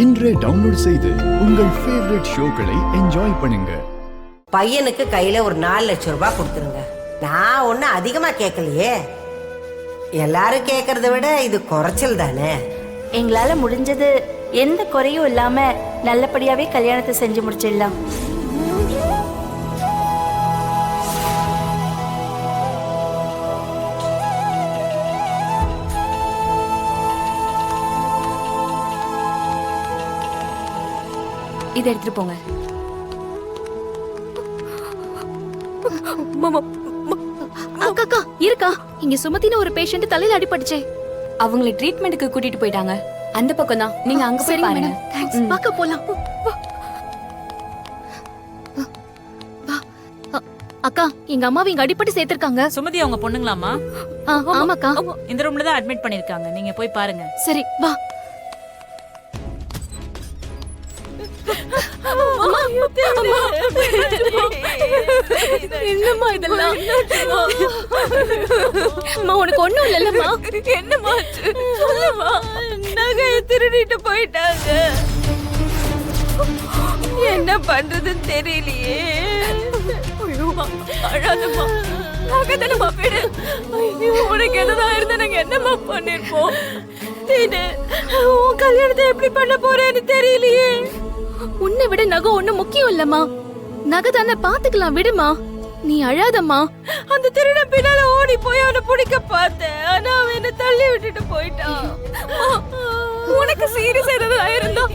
இன்றே டவுன்லோட் செய்து உங்கள் ஃபேவரட் ஷோக்களை என்ஜாய் பண்ணுங்க. பையனுக்கு கையில ஒரு 4 லட்சம் ரூபாய் கொடுத்துருங்க. நான் ஒண்ணு அதிகமா கேட்கலையே, எல்லாரும் கேட்கறத விட இது குறைச்சல் தானே. எங்களால முடிஞ்சது எந்த குறையும் இல்லாம நல்லபடியாவே கல்யாணத்தை செஞ்சு முடிச்சிடலாம். இதை எடுத்துட்டு போங்க. அக்கா இருக்கா? இங்க சுமதின ஒரு பேஷண்ட் தலையில அடிபட்டுச்சே. அவங்களை ட்ரீட்மெண்ட்டுக்கு கூட்டிட்டு போயிட்டாங்க. அந்த பக்கம் தான், நீங்க அங்க போய் பாருங்க. பாக்க போலாம். அக்கா, எங்க அம்மாவை இங்க அடிபட்டு சேர்த்திருக்காங்க. சுமதி அவங்க பொண்ணுங்களாமா? ஆமாக்கா. இந்த ரூம்ல தான் அட்மிட் பண்ணிருக்காங்க. நீங்க போய் பாருங்க. சரி வா. என்னம்மா இதெல்லாம்? உனக்கு ஒண்ணும் இல்லல்லம்மா? என்னம்மா சொல்லுமா? நகையை திருடிட்டு போயிட்டாங்க. என்ன பண்றதுன்னு தெரியலையே. அழாதம்மா, நகை தானம்மா விடு. உனக்கு எதுதான் இருந்தா நாங்க என்னம்மா பண்ணிருப்போம்? உன் கல்யாணத்தை எப்படி பண்ண போறேன்னு தெரியலையே. உன்னை விட நகை ஒண்ணும் முக்கியம் இல்லம்மா. நகை தானே, பாத்துக்கலாம், விடுமா. நீ அழாதம்மா. அந்த திருடன் பின்னால ஓடி போய் அவனை பிடிக்க பார்த்தேன். ஆனா அவன் என்ன தள்ளி விட்டுட்டு போயிட்டான். உனக்கு சீரியஸ் ஏதாவது ஆயிருந்தா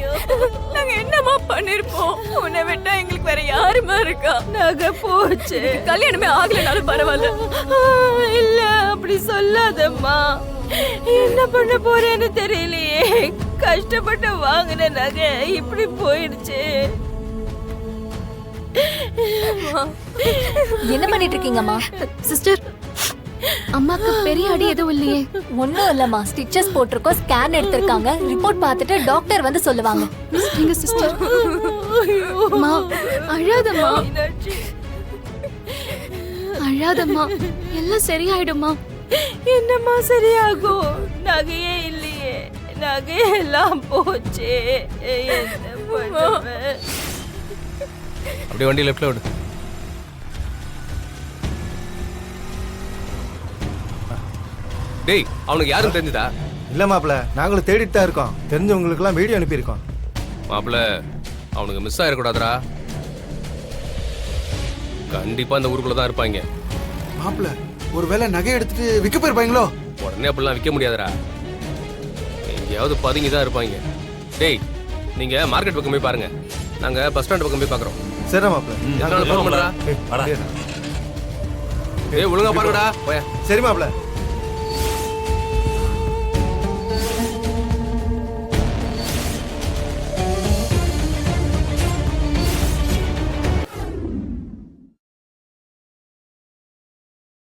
நாங்க என்னமா பண்ணிருப்போம்? உன்னை விட்டா எங்களுக்கு வேற யாருமா இருக்கா? நகை போச்சு. கல்யாணமே ஆகலனாலும் பரவாயில்ல. இல்ல, அப்படி சொல்லாதம்மா. என்ன பண்ண போறேன்னு தெரியலையே. கஷ்டப்பட்டு வாங்கின நகை இப்படி போயிடுச்சு. என்ன பண்ணிட்டு இருக்கீங்கம்மா? சிஸ்டர், அம்மாக்கு பெரிய அடி எதுவும் இல்லையே? ஒண்ணும் இல்லம்மா, ஸ்டிச்சஸ் போட்டிருக்கோம், ஸ்கேன் எடுத்திருக்காங்க, ரிப்போர்ட் பார்த்துட்டு டாக்டர் வந்து சொல்லுவாங்க. நீங்க சிஸ்டர், அம்மா அழாதம்மா, அழாதம்மா, எல்லாம் சரியாயிடுமா. என்னம்மா சரியாகும்? நகையே இல்லையே. நகையெல்லாம் போச்சு. என்ன பண்ணுவேன்? அப்படியே வண்டி லெஃப்ட்ல விடு. டேய், அவனுக்கு யாரும் தெரிஞ்சதா? இல்ல மாப்பிள்ள, நாங்களும் தேடிட்டு தான் இருக்கோம். தெரிஞ்சவங்களுக்கு எல்லாம் வீடியோ அனுப்பியிருக்கோம். மாப்பிள்ள, அவனுக்கு மிஸ் ஆயிடக்கூடாதுடா. கண்டிப்பா இந்த ஊருக்குள்ள தான் இருப்பாங்க. மாப்பிள்ள, ஒருவேளை நகை எடுத்துட்டு விற்க போயிருப்பாங்களோ? உடனே அப்படிலாம் விற்க முடியாதுடா. எங்கேயாவது பதுங்கி தான் இருப்பாங்க. டேய், நீங்க மார்க்கெட் பக்கம் போய் பாருங்க, நாங்க பஸ் ஸ்டாண்ட் பக்கம் போய் பாக்குறோம். சரி மாப்பிள்ள. எதனால ஃபோன் பண்றா? ஏய், ஒழுங்கா பாருங்கடா. போயா. சரி மாப்பிள்ள.